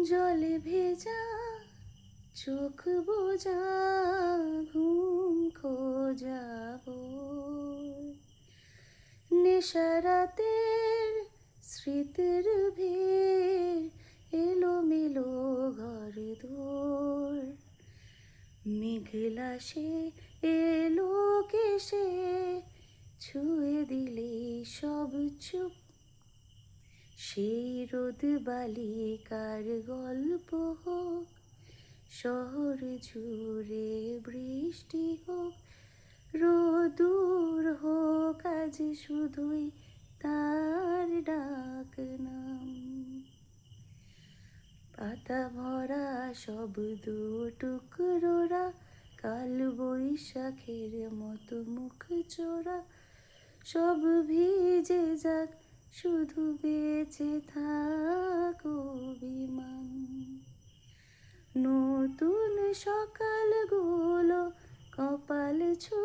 জলে ভেজা চোখ বোঝা ঘুম খোঁজাবো নেশারাতের স্মৃতির ভিড় এলোমেলো ঘর দোর মেঘলা সে এলো কেসে ছুঁয়ে দিলে সব চুপ সেই রোদ বালিকার গল্প হোক শহর জুড়ে বৃষ্টি হোক রোদুর হোক আজ শুধুই তার ডাক নাম পাতা ভরা শব্দ টুকরোরা কাল বৈশাখের মতো মুখ চোরা সব ভিজে যাক শুধু বেঁচে থাক অভিমান নতুন সকালগুলো কপাল ছু